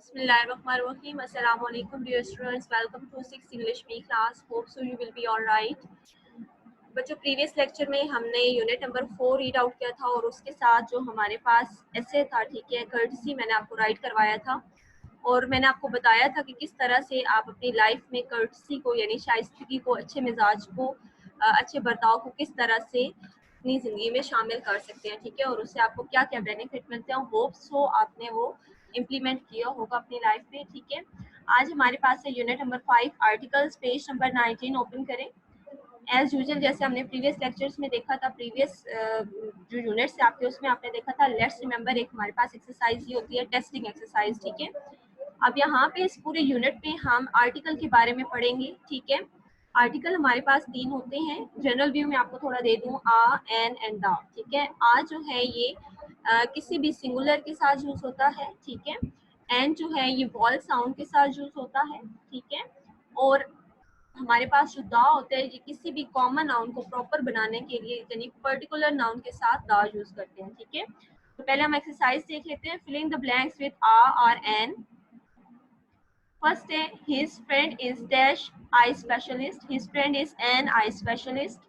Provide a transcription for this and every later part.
Bismillahirrahmanirrahim. Assalamu alaikum dear students. Welcome to 6th English Me class. Hope so you will be all right. बच्चों previous lecture में हमने unit number 4 read out किया था और उसके साथ जो हमारे पास ऐसे था, ठीक है, कर्टसी मैंने आपको राइट करवाया था और मैंने आपको बताया था कि किस तरह से आप अपनी लाइफ में कर्टसी को यानी शाइस्तगी को, अच्छे मिजाज को, अच्छे बर्ताव को किस तरह से अपनी ज़िंदगी में शामिल कर सकते हैं, ठीक है, और उससे आपको क्या क्या बेनिफिट मिलते हैं। होप्स हो आपने वो इम्प्लीमेंट किया होगा अपनी लाइफ में, ठीक है। आज हमारे पास है unit number 5 articles, page number 19 open करें। एज यूजुअल जैसे हमने प्रीवियस लेक्चर्स में देखा था, प्रीवियस जो यूनिट्स से आपके उसमें आपने देखा था, लेट्स रिमेंबर एक हमारे पास एक्सरसाइज ये होती है टेस्टिंग एक्सरसाइज, ठीक है। अब यहाँ पे इस पूरे यूनिट में हम आर्टिकल के बारे में पढ़ेंगे, ठीक है। आर्टिकल हमारे पास 3 होते हैं। जनरल व्यू में आपको थोड़ा दे दूं, आ, एन एंड द, ठीक है। आ जो है ये किसी भी सिंगुलर के साथ यूज होता है, ठीक है। एन जो है ये वॉल साउंड के साथ यूज होता है, ठीक है। और हमारे पास जो दा होता है ये किसी भी कॉमन नाउन को प्रॉपर बनाने के लिए यानी पर्टिकुलर नाउन के साथ दा यूज करते हैं, ठीक है। तो पहले हम एक्सरसाइज देख लेते हैं। फिलिंग द ब्लैंक्स विद आ और N. First, his friend is dash eye specialist. His friend is an eye specialist.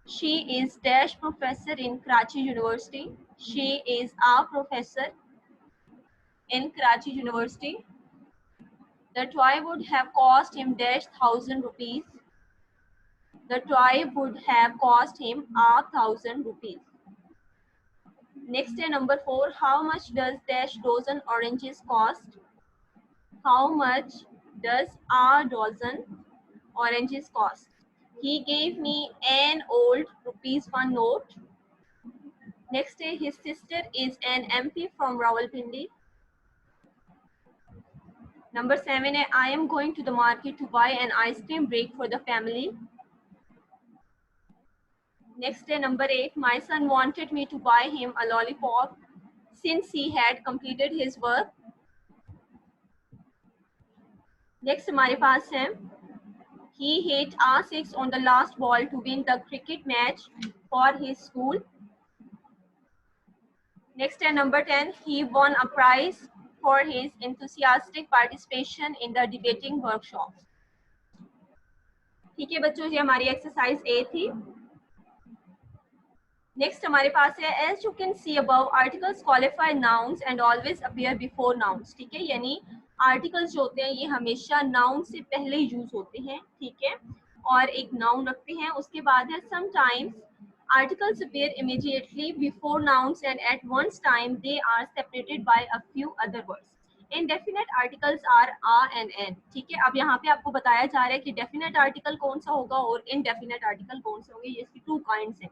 She is dash professor in Karachi University. She is a professor in Karachi University. The toy would have cost him dash 1,000 rupees. The toy would have cost him 1,000 rupees. Next, number 4. How much does dash dozen oranges cost? How much does a dozen oranges cost? He gave me an old ₹1 note. Next day, his sister is an MP from Rawalpindi. Number 7, I am going to the market to buy an ice cream break for the family. Next day, number 8, my son wanted me to buy him a lollipop since he had completed his work. Next हमारे पास है, he hit a6 on the last ball to win the cricket match for his school. Next, number 10, he won a prize for his enthusiastic participation in the debating workshop. ठीक है बच्चों, ये हमारी exercise ए थी। Next हमारे पास है, as you can see above articles qualify nouns and always appear before nouns, ठीक है। यानी आर्टिकल्स जो होते हैं ये हमेशा नाउन से पहले यूज होते हैं, ठीक है, और एक नाउन रखते हैं। उसके बाद है, sometimes articles appear immediately before nouns and at one time they are separated by a few other words. Indefinite articles are a and n, ठीक है। अब यहाँ पे आपको बताया जा रहा है कि डेफिनेट आर्टिकल कौन सा होगा और इनडेफिनेट आर्टिकल कौन से होंगे। ये इसकी 2 काइंड्स हैं।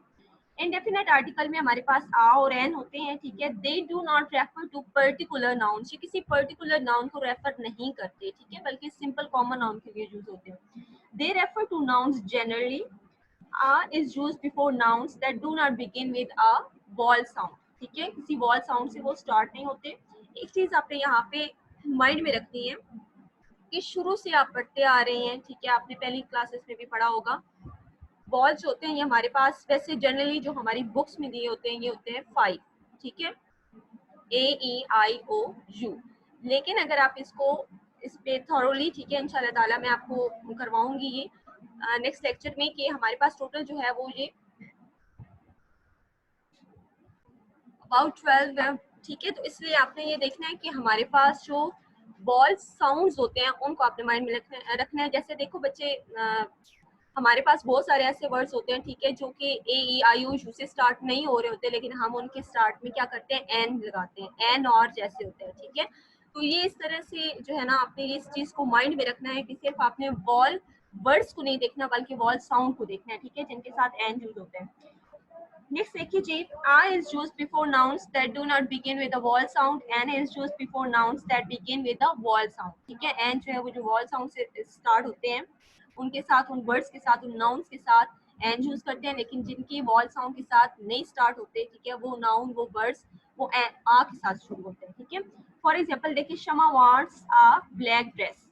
इनडेफिनेट आर्टिकल में हमारे पास आ और एन होते हैं, ठीक है। They do not refer to particular noun, ये किसी पर्टिकुलर नाउन को रेफर नहीं करते, ठीक है, बल्कि सिंपल कॉमन नाउन के लिए यूज होते हैं। They refer two nouns generally. A is used before nouns that do not begin with a vowel sound, ठीक है, किसी vowel sound से वो स्टार्ट नहीं होते। एक चीज आपने यहाँ पे माइंड में रखनी है कि शुरू से आप पढ़ते आ रहे हैं, ठीक है, आपने पहली क्लासेस में भी पढ़ा होगा। वॉल्स होते हैं ये हमारे पास वैसे जनरली जो हमारी बुक्स में दिए होते हैं ये होते हैं 5, ठीक है, AEIOU। लेकिन अगर आप इसको इस पे थॉरोली, ठीक है, इंशाल्लाह ताला मैं आपको करवाऊंगी ये नेक्स्ट लेक्चर में कि हमारे पास टोटल जो है वो ये अबाउट 12 है, ठीक है। तो इसलिए आपने ये देखना है कि हमारे पास जो वॉल साउंड्स होते हैं उनको आपने माइंड में रखना है। जैसे देखो बच्चे, हमारे पास बहुत सारे ऐसे वर्ड्स होते हैं, ठीक है, जो कि AEIOU से स्टार्ट नहीं हो रहे होते, लेकिन हम उनके स्टार्ट में क्या करते हैं, एन लगाते हैं, एन और जैसे होते हैं, ठीक है। तो ये इस तरह से जो है ना, आपने इस चीज को माइंड में रखना है कि सिर्फ आपने वॉल वर्ड्स को नहीं देखना बल्कि वॉल साउंड को देखना है, ठीक है, जिनके साथ एन यूज होते हैं। नेक्स्ट देखिए जी, I is used before nouns that do not begin with a vowel sound, N is used before nouns that begin with a vowel sound, ठीक है। N जो है वो जो vowel sound से स्टार्ट होते हैं उनके साथ, उन वर्ड्स के साथ, उन नाउन्स के साथ एन यूज करते हैं, लेकिन जिनकी वॉल साउंड के साथ नहीं स्टार्ट होते, ठीक है, वो नाउन, वो वर्ड्स वो आ के साथ शुरू होते हैं, ठीक है। फॉर एग्जाम्पल देखिए, शमा वांट्स अ ब्लैक ड्रेस,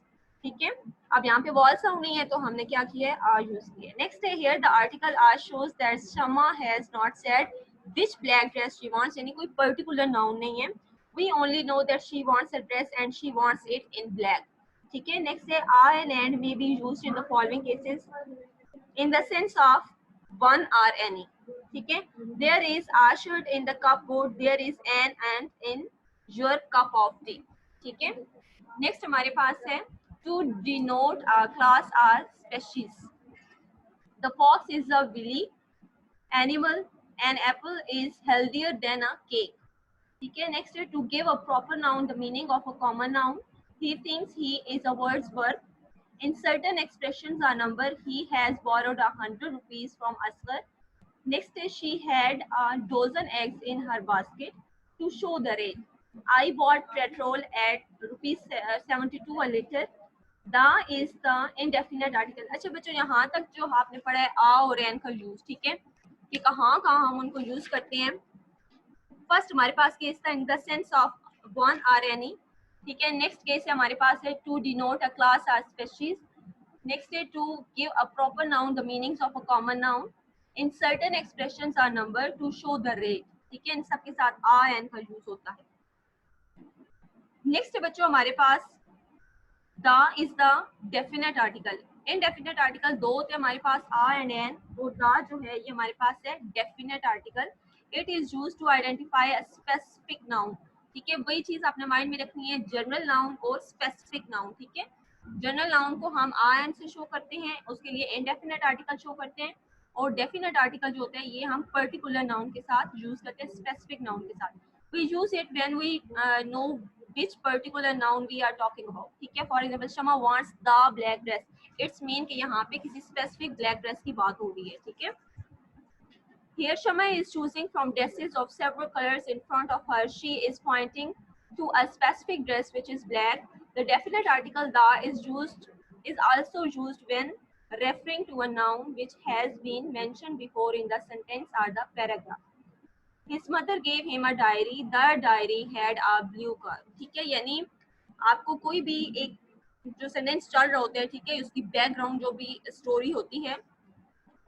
ठीक है। अब यहाँ पे वॉल साउंड नहीं है तो हमने क्या किया है, आर यूज किया है। नेक्स्ट है, here the article are shows that Shama has not said which black dress she wants, यानी कोई पर्टिकुलर नाउन नहीं है, We only know that she wants a dress and she wants it in black. ठीक है, next है are and and may be used in the following cases in the sense of one or any. ठीक है, there is a shirt in the cupboard, there is an ant in your cup of tea. ठीक है, next हमारे पास है to denote a class or species. The fox is a willy animal, an apple is healthier than a cake. ठीक है, next है to give a proper noun the meaning of a common noun. He thinks he is a Wordsworth. In certain expressions or number, he has borrowed 100 rupees from Asghar. Next is she had a dozen eggs in her basket to show the rate. I bought petrol at rupees 72 a liter. The is the indefinite article. अच्छा बच्चों, यहाँ तक जो आपने पढ़ा है आ और N का यूज, ठीक है, कि कहाँ कहाँ हम उनको यूज करते हैं. फर्स्ट हमारे पास केस था in the sense of one or any. ठीक है, नेक्स्ट केस है हमारे पास है to denote a class or species. Next है to give a proper noun the meanings of a common noun. In certain expressions or number to show the rate. ठीक है, इन सबके साथ आ एन का यूज होता है. नेक्स्ट है बच्चों हमारे पास the is the definite article. Indefinite article दो होते हैं हमारे पास, आ एंड एन, और द जो है ये हमारे पास है definite article. It is used to identify a specific noun. ठीक है, वही चीज आपने माइंड में रखनी है, जनरल नाउन और स्पेसिफिक नाउन. ठीक है, जनरल नाउन को हम आ एन से शो करते हैं, उसके लिए इनडेफिनेट आर्टिकल शो करते हैं, और डेफिनेट आर्टिकल जो होते हैं ये हम पर्टिकुलर नाउन के साथ यूज करते हैं, स्पेसिफिक नाउन के साथ. We use it when we know which particular noun we are talking about. ठीक है, for example Shama wants the black dress. It's mean कि यहाँ पे किसी स्पेसिफिक ब्लैक ड्रेस की बात हो रही है. ठीक है, here Shama is choosing from dresses of several colors in front of her. She is pointing to a specific dress which is black. The definite article the is also used when referring to a noun which has been mentioned before in the sentence or the paragraph. His mother gave him a diary. The diary had a blue cover. ठीक है, यानी आपको कोई भी एक जो sentence चल रहा होता है, ठीक है, उसकी बैकग्राउंड जो भी स्टोरी होती है,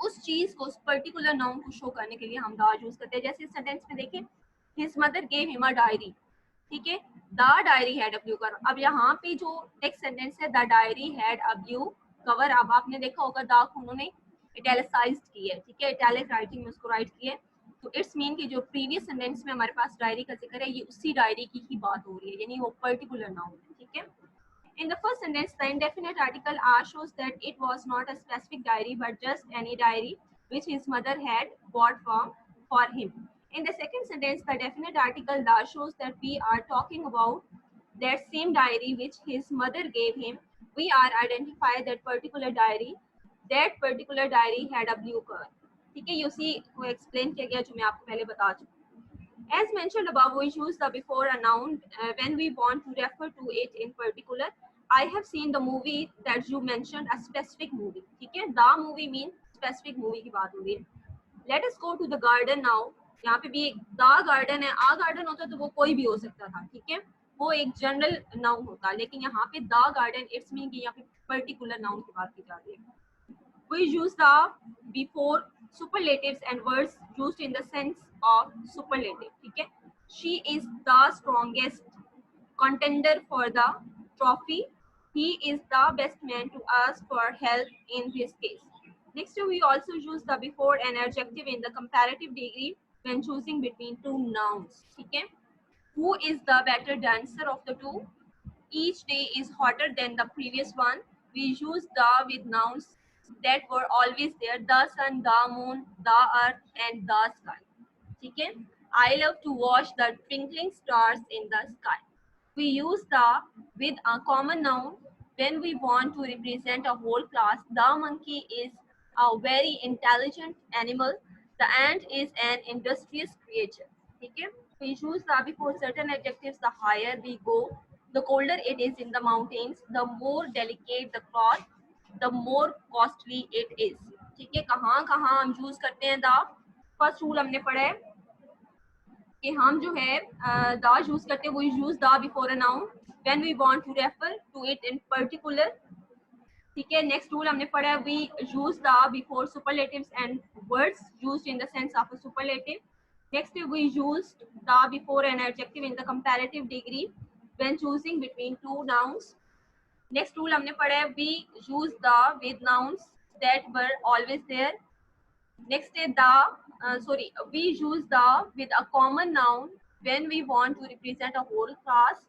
उस चीज को, उस पर्टिकुलर नाउन को शो करने के लिए हम द यूज करते हैं. जैसे इस सेंटेंस में देखें, his mother gave him a diary. ठीक है, the diary had a blue cover. अब यहाँ पे जो नेक्स्ट सेंटेंस है the diary had a blue cover, अब आपने देखा होगा द को उन्होंने इटैलिसाइज्ड की है. ठीक है, इटैलिक राइटिंग में उसको राइट किया है. तो इट्स मीन कि जो प्रीवियस सेंटेंस में हमारे पास डायरी का जिक्र है, ये उसी डायरी की ही बात हो रही है, यानी वो पर्टिकुलर नाउन है. ठीक है, in the first sentence, the indefinite article are shows that it was not a specific diary but just any diary which his mother had bought for him. In the second sentence, the definite article the shows that we are talking about that same diary which his mother gave him. We are identify that particular diary. That particular diary had a blue cover. ठीक है, उसी को explain किया गया जो मैं आपको पहले बता चुकी. As mentioned above, we use the before a noun when we want to refer to it in particular. I have seen the movie that you mentioned, a specific movie. ठीक है, the movie mean specific movie की बात हो रही है. Let us go to the garden now. यहाँ पे भी the garden है, a garden होता तो वो कोई भी हो सकता था. ठीक है, वो एक जनरल नाउन होता, लेकिन यहाँ पे the garden इट्स मीन कि यहाँ पे पर्टिकुलर नाउन की बात की जा रही है. We use the before superlatives and words used in the sense of superlative. ठीक है, she is the strongest contender for the trophy. He is the best man to ask for help in this case. Next, we also use the before an adjective in the comparative degree when choosing between two nouns. ठीक है, who is the better dancer of the two? Each day is hotter than the previous one. We use the with nouns that were always there: the sun, the moon, the earth, and the sky. ठीक है, I love to watch the twinkling stars in the sky. We use the with a common noun when we want to represent a whole class. The monkey is a very intelligent animal. The ant is an industrious creature. ठीक है, we use the before certain adjectives. The higher we go, the colder it is in the mountains. The more delicate the cloth, the more costly it is. ठीक है, कहाँ कहाँ हम use करते हैं the. First rule हमने पढ़ा है कि हम जो है द यूज करते हैं, वो use the before a noun when we want to refer to it in particular. ठीक है, नेक्स्ट रूल हमने पढ़ा है we use the before superlatives and words used in the sense of a superlative. Next, we used the before an adjective in the comparative degree when choosing between two nouns. Next rule हमने पढ़ा है, we use the with nouns that were always there. Next है we use the with a common noun when we want to represent a whole class.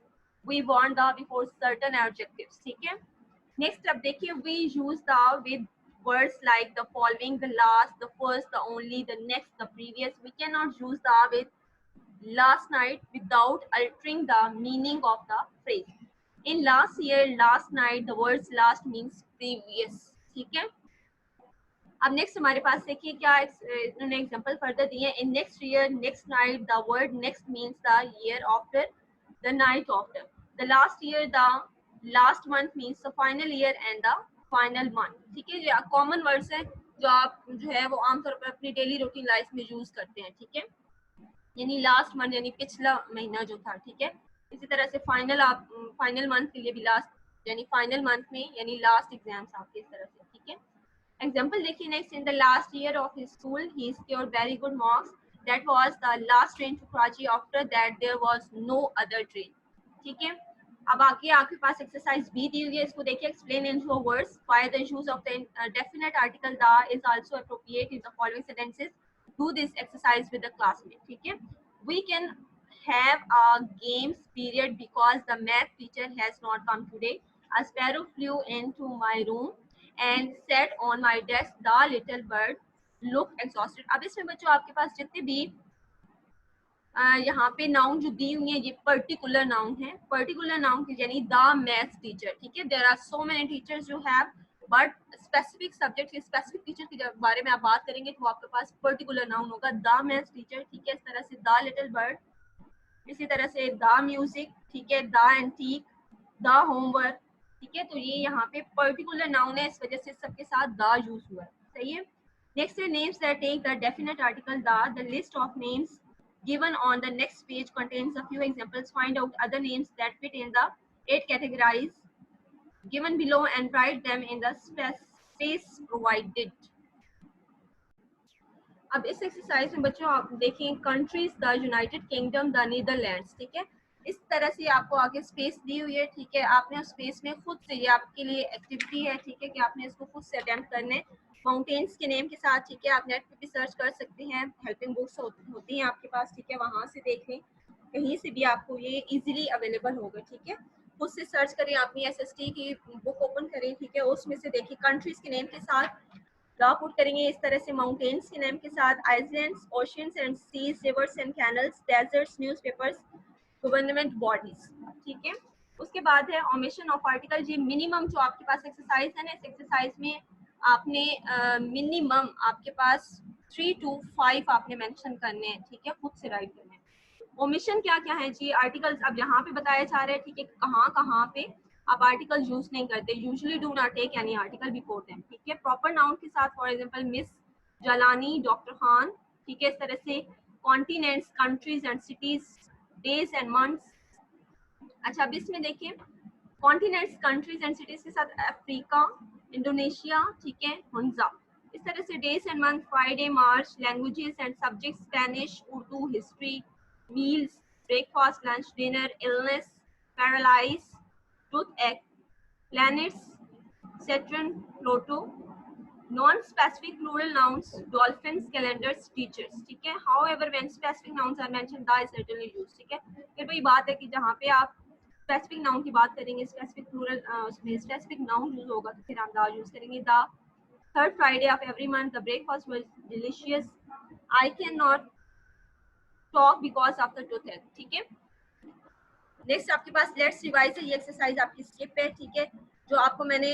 We want the before certain adjectives. ठीक है. Next अब देखिए, we use the with words like the following, the last, the first, the only, the next, the previous. We cannot use the with last night without altering the meaning of the phrase. In last year, last night, the words last means previous. ठीक है. अब next हमारे पास देखिए क्या इन्होंने example further दिए. In next year, next night, the word next means the year after, the night after. The last year, the last month means the final year and the final month. ठीक है, ये common words हैं जो आप जो है वो आमतौर पर अपनी डेली रूटीन लाइफ में यूज करते हैं. ठीक है, यानी लास्ट मंथ यानी पिछला महीना जो था. ठीक है, इसी तरह से फाइनल, आप फाइनल मंथ के लिए भी लास्ट यानी फाइनल मंथ में यानी लास्ट एग्जाम्स आपके इस तरह से. ठीक है. Example देखिए next. In the last year of his school he scored very good marks. That was the last train to Karachi. After that there was no other train. ठीक है. अब आगे आपके पास एक्सरसाइज बी दी हुई है, इसको देखिए. Explain in your words why the use of the definite article the is also appropriate in the following sentences. Do this exercise with the classmate. ठीक है. We can have a games period because the math teacher has not come today. A sparrow flew into my room and sat on my desk. The little bird looked exhausted. अब इसमें बच्चों आपके पास जितने भी यहाँ पे नाउन जो दी हुई है ये पर्टिकुलर नाउन है. पर्टिकुलर नाउन यानी द मैथ्स टीचर. ठीक है. There are so many teachers you have, but specific subject के स्पेसिफिक टीचर के बारे में आप बात करेंगे तो आपके पास पर्टिकुलर नाउन होगा द मैथ्स टीचर. ठीक है. इस तरह से द लिटिल बर्ड, इसी तरह से द म्यूजिक. ठीक है. The antique, the homework. ठीक है. तो ये यहाँ पे पर्टिकुलर नाउन है, इस वजह से सबके साथ द यूज हुआ है. सही है. नेक्स्ट है names that take the definite article the. The list of names given on the next page contains a few examples. Find out other names that fit in the 8 categories given below and write them in the space provided. अब इस exercise में बच्चों आप देखें countries, the United kingdom, the Netherlands. ठीक है. इस तरह से आपको आगे स्पेस दी हुई है. ठीक है. आपने उस स्पेस में खुद से, ये आपके लिए एक्टिविटी है. ठीक है, कि आपने इसको खुद से अटेम्प्ट करने. माउंटेन्स के नेम के साथ. ठीक है. आप नेट पे भी सर्च कर सकते हैं, हेल्पिंग बुक्स होती हैं आपके पास. ठीक है, वहाँ से देख लें, कहीं से भी आपको ये इजीली अवेलेबल होगा. ठीक है. खुद से सर्च करें, अपनी SST की बुक ओपन करें. ठीक है, उसमें से देखिए कंट्रीज के नेम के साथ ड्रॉ पुट करेंगे. इस तरह से माउंटेन्स के नेम के साथ islands, oceans and seas, rivers and canals, deserts, newspapers, government bodies. ठीक है. उसके बाद है ओमिशन ऑफ आर्टिकल. जी मिनिमम जो आपके पास एक्सरसाइज है ना, इस एक्सरसाइज में आपने मिनिमम आपके पास 3 to 5 आपने मेंशन करने हैं. ठीक है, खुद से राइट करने हैं. ओमिशन क्या क्या है जी? आर्टिकल्स अब यहाँ पे बताया जा रहा है. ठीक है, कहाँ कहाँ पे आप आर्टिकल यूज नहीं करते. Usually do not take any article before them. ठीक है, प्रॉपर नाउन के साथ. For example miss Jalani, doctor Khan. ठीक है, इस तरह से continents, countries and cities, days and months. अच्छा, अब इसमें देखिए कॉन्टिनेंट्स, कंट्रीज एंड सिटीज के साथ अफ्रीका, इंडोनेशिया. ठीक है, हुंजा. इस तरह से days and month, Friday, March. Languages and subjects Spanish, Urdu, history. Meals, breakfast, lunch, dinner. Illness, paralyse, toothache. Planets, Saturn, Pluto. Non-specific plural nouns, dolphins, calendars, teachers. ठीक है. However, when specific nouns are mentioned, the is certainly used. ठीक है. फिर वही बात है कि जहाँ पे आप स्पेसिफिक नाउन की बात करेंगे, स्पेसिफिक प्लूरल उसमें स्पेसिफिक नाउन यूज होगा तो फिर आप द यूज करेंगे. The third Friday of every month, the breakfast was delicious. I can not talk because of the tooth. ठीक है. नेक्स्ट आपके पास लेट्स रिवाइज है. ये एक्सरसाइज आपकी स्किप है. ठीक है, जो आपको मैंने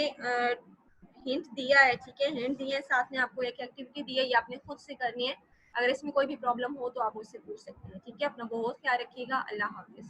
हिंट दिया है. ठीक है, हिंट दिए, साथ में आपको एक एक्टिविटी दी है, ये आपने खुद से करनी है. अगर इसमें कोई भी प्रॉब्लम हो तो आप मुझसे पूछ सकते हैं. ठीक है, अपना बहुत ख्याल रखिएगा. अल्लाह हाफिज.